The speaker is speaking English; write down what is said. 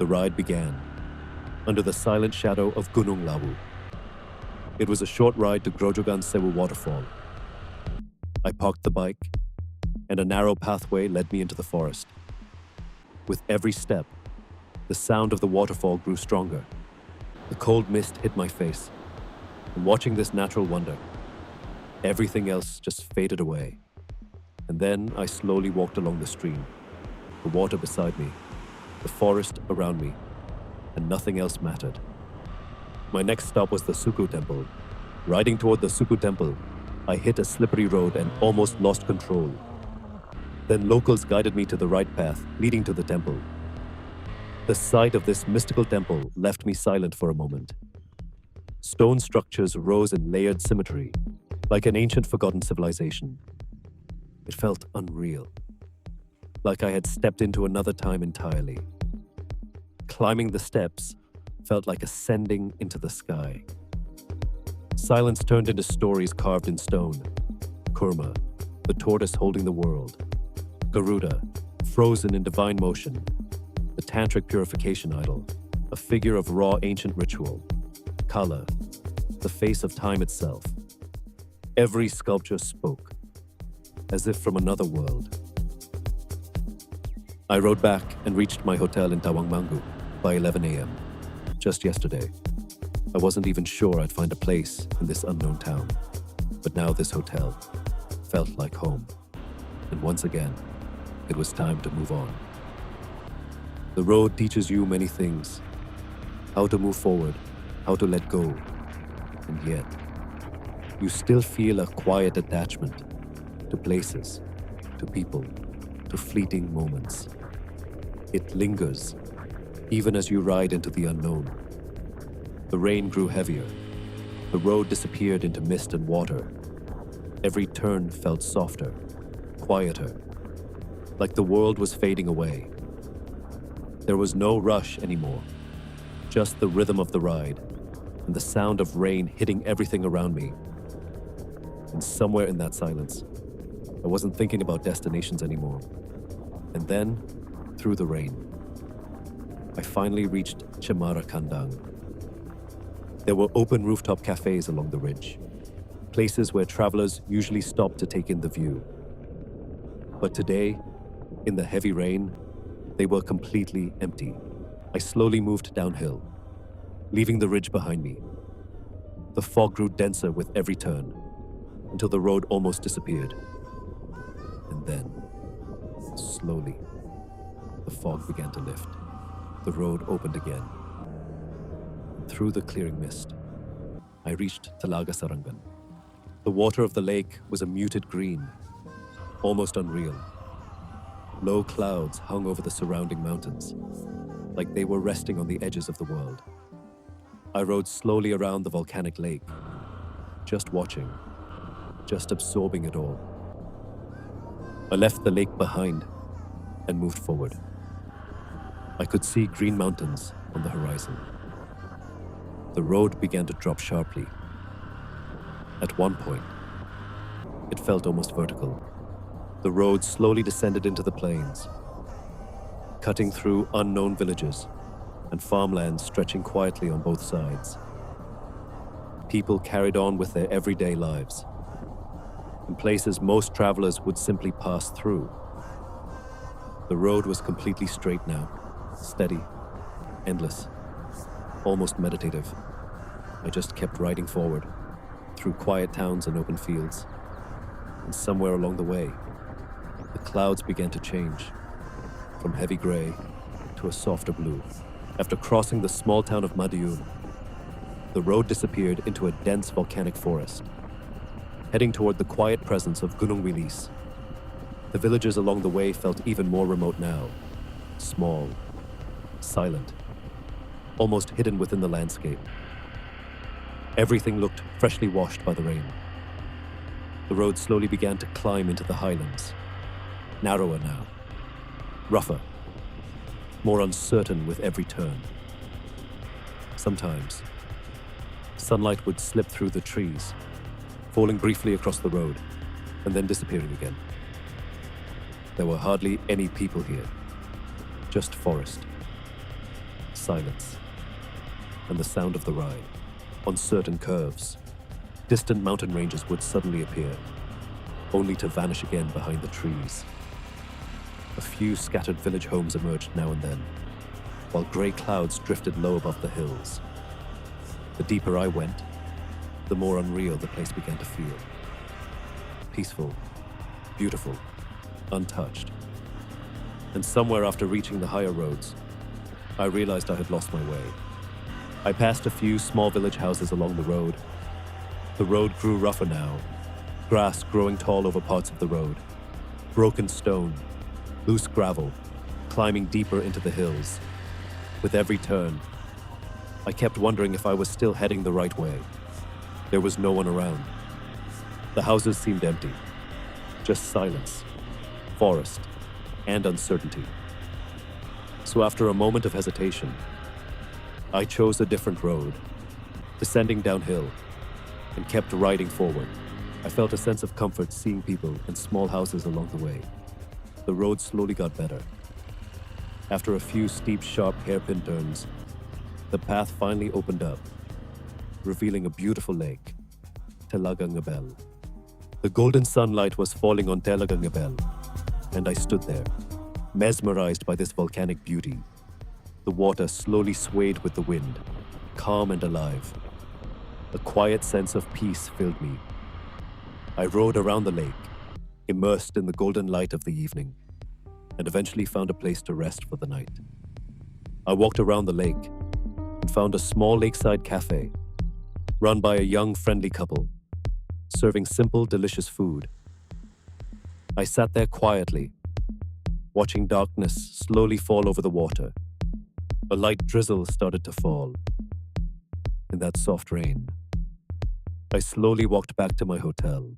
The ride began, under the silent shadow of Gunung Lawu. It was a short ride to Grojogan Sewu Waterfall. I parked the bike, and a narrow pathway led me into the forest. With every step, the sound of the waterfall grew stronger. The cold mist hit my face, and watching this natural wonder, everything else just faded away. And then I slowly walked along the stream, the water beside me, the forest around me, and nothing else mattered. My next stop was the Sukuh temple. Riding toward the Sukuh temple, I hit a slippery road and almost lost control. Then locals guided me to the right path, leading to the temple. The sight of this mystical temple left me silent for a moment. Stone structures rose in layered symmetry, like an ancient forgotten civilization. It felt unreal, like I had stepped into another time entirely. Climbing the steps felt like ascending into the sky. Silence turned into stories carved in stone. Kurma, the tortoise holding the world. Garuda, frozen in divine motion. The tantric purification idol, a figure of raw ancient ritual. Kala, the face of time itself. Every sculpture spoke, as if from another world. I rode back and reached my hotel in Tawangmangu by 11 a.m. just yesterday. I wasn't even sure I'd find a place in this unknown town, but now this hotel felt like home. And once again, it was time to move on. The road teaches you many things: how to move forward, how to let go, and yet, you still feel a quiet attachment to places, to people, to fleeting moments. It lingers, even as you ride into the unknown. The rain grew heavier. The road disappeared into mist and water. Every turn felt softer, quieter, like the world was fading away. There was no rush anymore, just the rhythm of the ride and the sound of rain hitting everything around me. And somewhere in that silence, I wasn't thinking about destinations anymore. And then, through the rain, I finally reached Cemara Kandang. There were open rooftop cafes along the ridge, places where travelers usually stop to take in the view. But today, in the heavy rain, they were completely empty. I slowly moved downhill, leaving the ridge behind me. The fog grew denser with every turn, until the road almost disappeared. And then, slowly, the fog began to lift. The road opened again. Through the clearing mist, I reached Telaga Sarangan. The water of the lake was a muted green, almost unreal. Low clouds hung over the surrounding mountains, like they were resting on the edges of the world. I rode slowly around the volcanic lake, just watching, just absorbing it all. I left the lake behind and moved forward. I could see green mountains on the horizon. The road began to drop sharply. At one point, it felt almost vertical. The road slowly descended into the plains, cutting through unknown villages and farmlands stretching quietly on both sides. People carried on with their everyday lives, in places most travelers would simply pass through. The road was completely straight now, steady, endless, almost meditative. I just kept riding forward, through quiet towns and open fields. And somewhere along the way, the clouds began to change, from heavy gray to a softer blue. After crossing the small town of Madiun, the road disappeared into a dense volcanic forest, heading toward the quiet presence of Gunung Wilis. The villages along the way felt even more remote now, small, silent, almost hidden within the landscape. Everything looked freshly washed by the rain. The road slowly began to climb into the highlands, narrower now, rougher, more uncertain with every turn. Sometimes, sunlight would slip through the trees, falling briefly across the road, and then disappearing again. There were hardly any people here, just forest. silence and the sound of the ride. On certain curves, distant mountain ranges would suddenly appear, only to vanish again behind the trees. A few scattered village homes emerged now and then, while grey clouds drifted low above the hills. The deeper I went, the more unreal the place began to feel. Peaceful, beautiful, untouched. And somewhere after reaching the higher roads, I realized I had lost my way. I passed a few small village houses along the road. The road grew rougher now, grass growing tall over parts of the road, broken stone, loose gravel, climbing deeper into the hills. With every turn, I kept wondering if I was still heading the right way. There was no one around. The houses seemed empty, just silence, forest, and uncertainty. So after a moment of hesitation, I chose a different road, descending downhill, and kept riding forward. I felt a sense of comfort seeing people and small houses along the way. The road slowly got better. After a few steep, sharp hairpin turns, the path finally opened up, revealing a beautiful lake, Telaga Njebel. The golden sunlight was falling on Telaga Njebel, and I stood there, mesmerized by this volcanic beauty. The water slowly swayed with the wind, calm and alive. A quiet sense of peace filled me. I rode around the lake, immersed in the golden light of the evening, and eventually found a place to rest for the night. I walked around the lake and found a small lakeside cafe run by a young, friendly couple, serving simple, delicious food. I sat there quietly, watching darkness slowly fall over the water. A light drizzle started to fall. In that soft rain, I slowly walked back to my hotel,